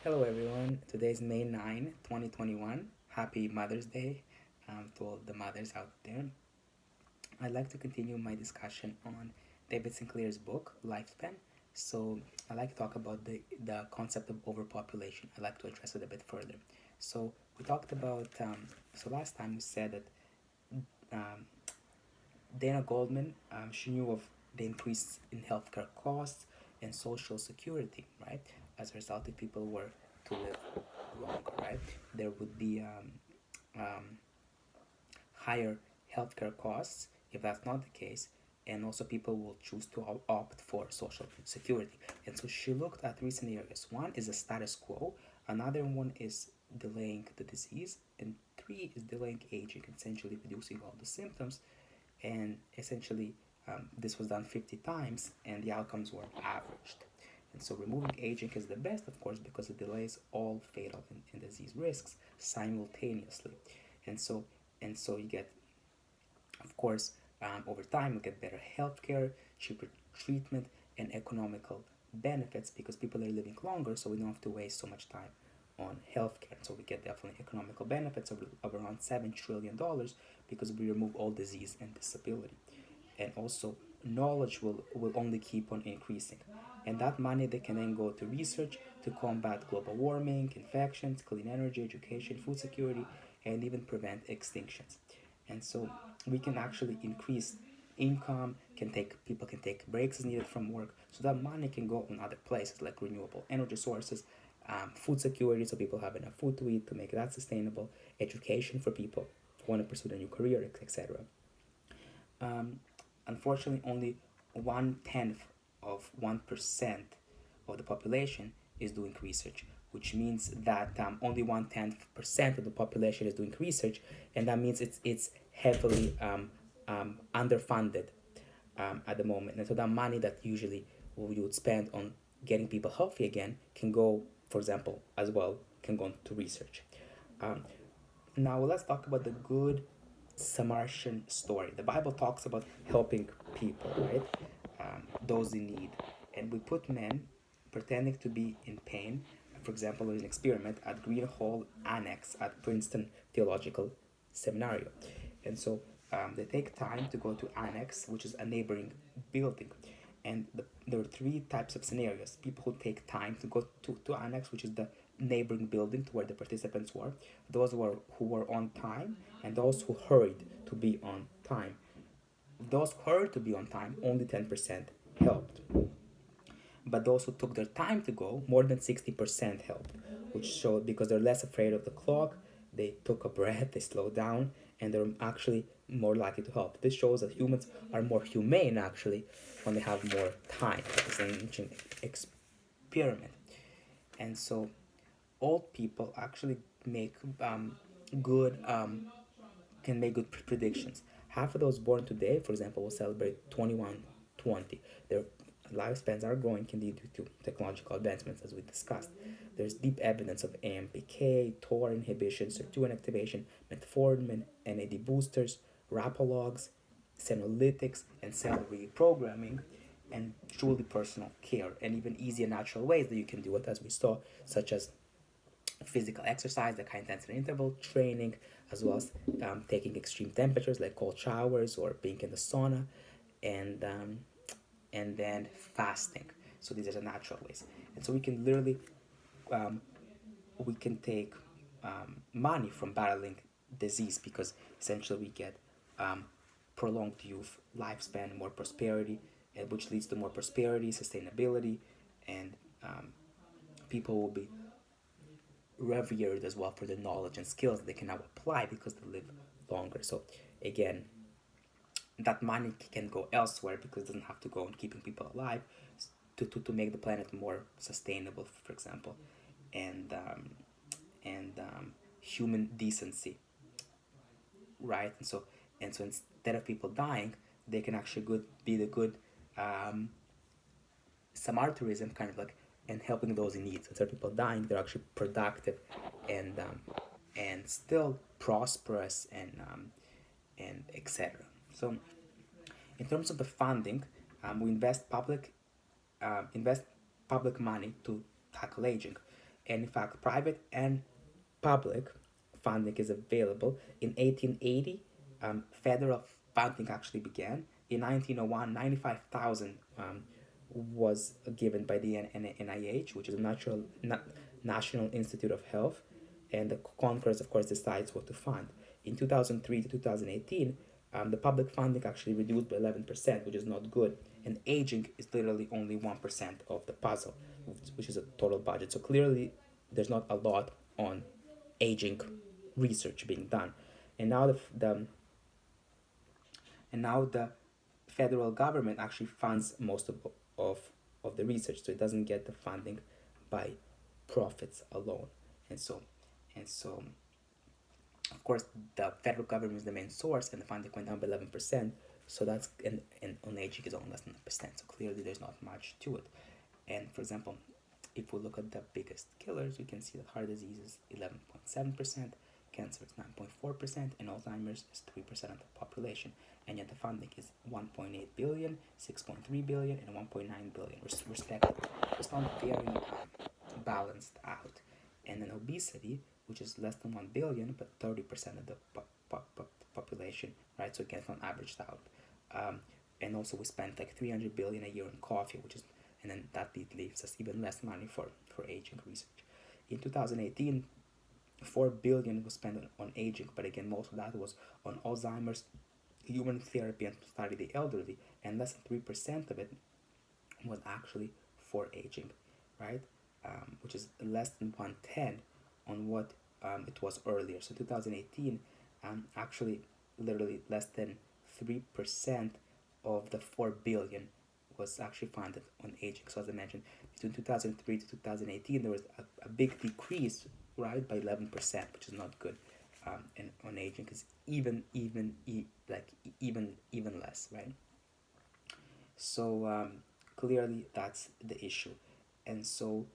Hello everyone, today is May 9, 2021. Happy Mother's Day to all the mothers out there. I'd like to continue my discussion on David Sinclair's book, Lifespan. So I'd like to talk about the concept of overpopulation. I'd like to address it a bit further. So we talked about, last time we said that um, Dana Goldman, she knew of the increase in healthcare costs and social security, right? As a result, if people were to live longer, right, there would be higher healthcare costs if that's not the case, and also people will choose to opt for social security. And so she looked at three scenarios. One is the status quo, another one is delaying the disease, and three is delaying aging, essentially reducing all the symptoms. And essentially, this was done 50 times, and the outcomes were averaged. And so removing aging is the best, of course, because it delays all fatal and disease risks simultaneously. And so you get, of course, over time, you get better healthcare, cheaper treatment, and economical benefits because people are living longer, so we don't have to waste so much time on healthcare. So we get definitely economical benefits of around $7 trillion because we remove all disease and disability. And also, knowledge will only keep on increasing. And that money they can then go to research to combat global warming, infections, clean energy, education, food security, and even prevent extinctions. And so we can actually increase income, can take people can take breaks as needed from work, so that money can go in other places like renewable energy sources, food security, so people have enough food to eat to make that sustainable, education for people who want to pursue a new career, etc. Um, Unfortunately, only 1/10 of 1% of the population is doing research, which means that only 1/10% of the population is doing research, and that means it's heavily underfunded at the moment. And so that money that usually you would spend on getting people healthy again can go, for example, as well, can go to research. Um, Now let's talk about the good Samaritan story. The Bible talks about helping people, right? Those in need. And we put men pretending to be in pain. For example, there's an experiment at Green Hall Annex at Princeton Theological Seminario. And so they take time to go to Annex, which is a neighboring building. And there are three types of scenarios. People who take time to go to Annex, which is the neighboring building to where the participants were, those who were on time, and those who hurried to be on time. Those who hurried to be on time, only 10% helped. But those who took their time to go, more than 60% helped, which showed because they're less afraid of the clock, they took a breath, they slowed down, and they're actually more likely to help. This shows that humans are more humane actually when they have more time. It's an ancient experiment. And so old people actually make good can make good predictions. Half of those born today, for example, will celebrate 2120. Their lifespans are growing indeed due to technological advancements, as we discussed. There's deep evidence of AMPK, TOR inhibition, sirtuin activation, metformin, NAD boosters, rapalogs, senolytics, and cell reprogramming, and truly personal care, and even easy and natural ways that you can do it, as we saw, such as physical exercise, like high intensity interval training, as well as taking extreme temperatures like cold showers or being in the sauna, and and then fasting. So these are the natural ways, and so we can literally we can take money from battling disease because essentially we get prolonged youth, lifespan, more prosperity, and which leads to more prosperity, sustainability, and people will be revered as well for the knowledge and skills they can now apply because they live longer. So again, that money can go elsewhere because it doesn't have to go on keeping people alive to make the planet more sustainable, for example, and human decency, right? And so instead of people dying, they can actually be the good um, Samaritanism, kind of like, and helping those in need. So instead of people dying, they're actually productive and still prosperous and etc. So in terms of the funding, we invest public money to tackle aging. And in fact, private and public funding is available. In 1880, federal funding actually began. In 1901, 95,000 was given by the NIH, which is National Institute of Health, and the Congress, of course, decides what to fund. In 2003 to 2018, the public funding actually reduced by 11%, which is not good. And aging is literally only 1% of the puzzle, which is a total budget. So clearly, there's not a lot on aging research being done. And now the federal government actually funds most of, of the research, so it doesn't get the funding by profits alone. And so, and so of course, the federal government is the main source, and the funding went down by 11%. So that's and on aging is only less than 1%. So clearly, there's not much to it. And for example, if we look at the biggest killers, we can see that heart disease is 11.7%, cancer is 9.4%, and Alzheimer's is 3% of the population. And yet the funding is 1.8 billion, 6.3 billion, and 1.9 billion, respectively. It's not very balanced out. And then obesity, which is less than 1 billion, but 30% of the population, right? So again, it's not averaged out. And also we spend like 300 billion a year on coffee, which is, and then that leaves us even less money for aging research. In 2018, 4 billion was spent on aging, but again, most of that was on Alzheimer's, human therapy, and study the elderly, and less than 3% of it was actually for aging, right? Which is less than 1/10 on what it was earlier. So 2018, actually, literally less than 3% of the 4 billion was actually funded on aging. So as I mentioned, between 2003 to 2018, there was a big decrease, right, by 11%, which is not good. And on aging is even less, right? So clearly that's the issue, and so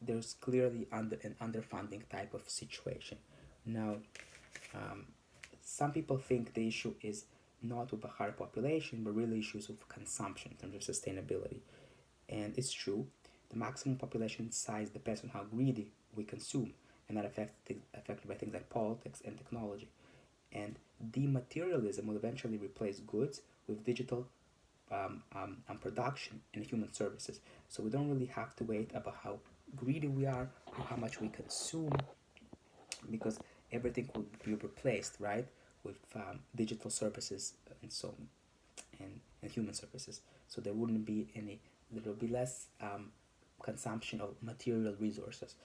there's clearly an underfunding type of situation. Now, some people think the issue is not with a higher population, but really issues with consumption in terms of sustainability. And it's true, the maximum population size depends on how greedy we consume, and that affected by things like politics and technology. And dematerialism will eventually replace goods with digital production and human services. So we don't really have to wait about how greedy we are or how much we consume, because everything would be replaced, right, with digital services and so and human services. So there wouldn't be any. There will be less consumption of material resources,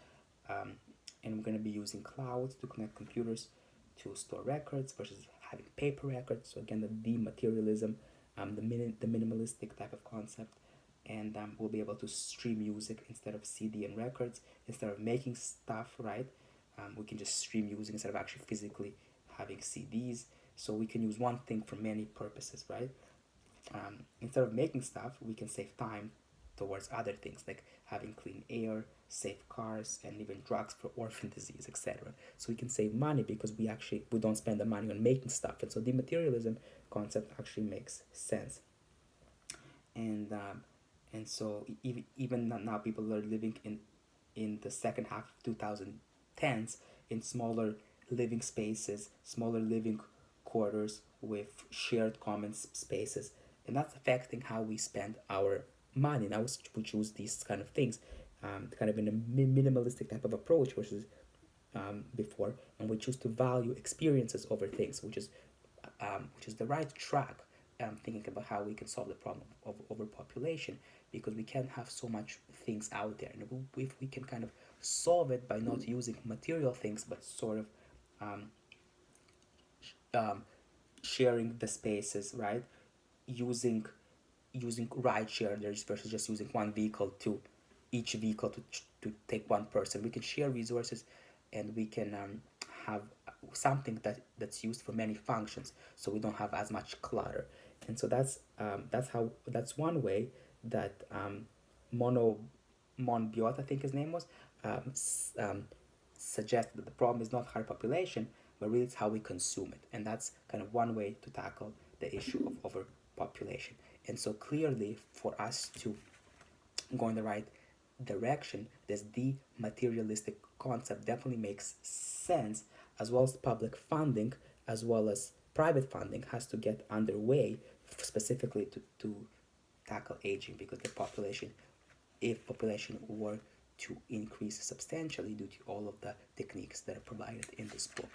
and we're going to be using clouds to connect computers to store records versus having paper records. So again, the dematerialism, the minimalistic type of concept, and we'll be able to stream music instead of CD and records. Instead of making stuff, right, we can just stream music instead of actually physically having CDs. So we can use one thing for many purposes, right? Instead of making stuff, we can save time towards other things like having clean air, safe cars, and even drugs for orphan disease, etc. So we can save money because we don't spend the money on making stuff, and so the materialism concept actually makes sense. And so even now people are living in the second half of 2010s in smaller living spaces, smaller living quarters with shared common spaces, and that's affecting how we spend our money. Now we choose these kind of things, kind of in a minimalistic type of approach versus before, and we choose to value experiences over things, which is the right track. Thinking about how we can solve the problem of overpopulation, because we can't have so much things out there, and if we can kind of solve it by not using material things but sort of sharing the spaces, right? Using ride share versus just using one vehicle to each vehicle to take one person. We can share resources, and we can have something that's used for many functions, so we don't have as much clutter. And so that's one way that Monbiot, I think his name was, suggested that the problem is not higher population, but really it's how we consume it, and that's kind of one way to tackle the issue of overpopulation. And so clearly, for us to go in the right direction, this dematerialistic concept definitely makes sense, as well as public funding as well as private funding has to get underway specifically to tackle aging, because the population, if population were to increase substantially due to all of the techniques that are provided in this book.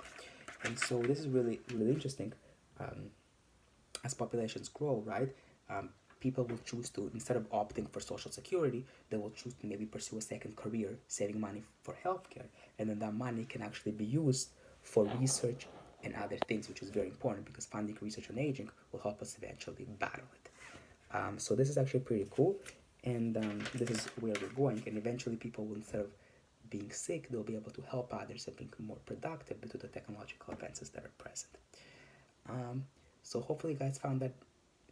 And so this is really, really interesting. As populations grow, right, people will choose to, instead of opting for social security, they will choose to maybe pursue a second career, saving money for healthcare, and then that money can actually be used for research and other things, which is very important because funding research on aging will help us eventually battle it. So this is actually pretty cool, and this is where we're going. And eventually, people will, instead of being sick, they'll be able to help others and become more productive due to the technological advances that are present. So hopefully, you guys found that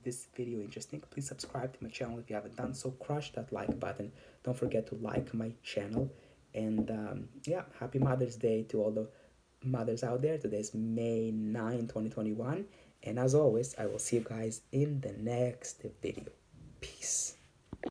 this video interesting. Please subscribe to my channel if you haven't done so. Crush that like button. Don't forget to like my channel. And yeah, happy Mother's Day to all the mothers out there. Today's May 9, 2021. And as always, I will see you guys in the next video. Peace.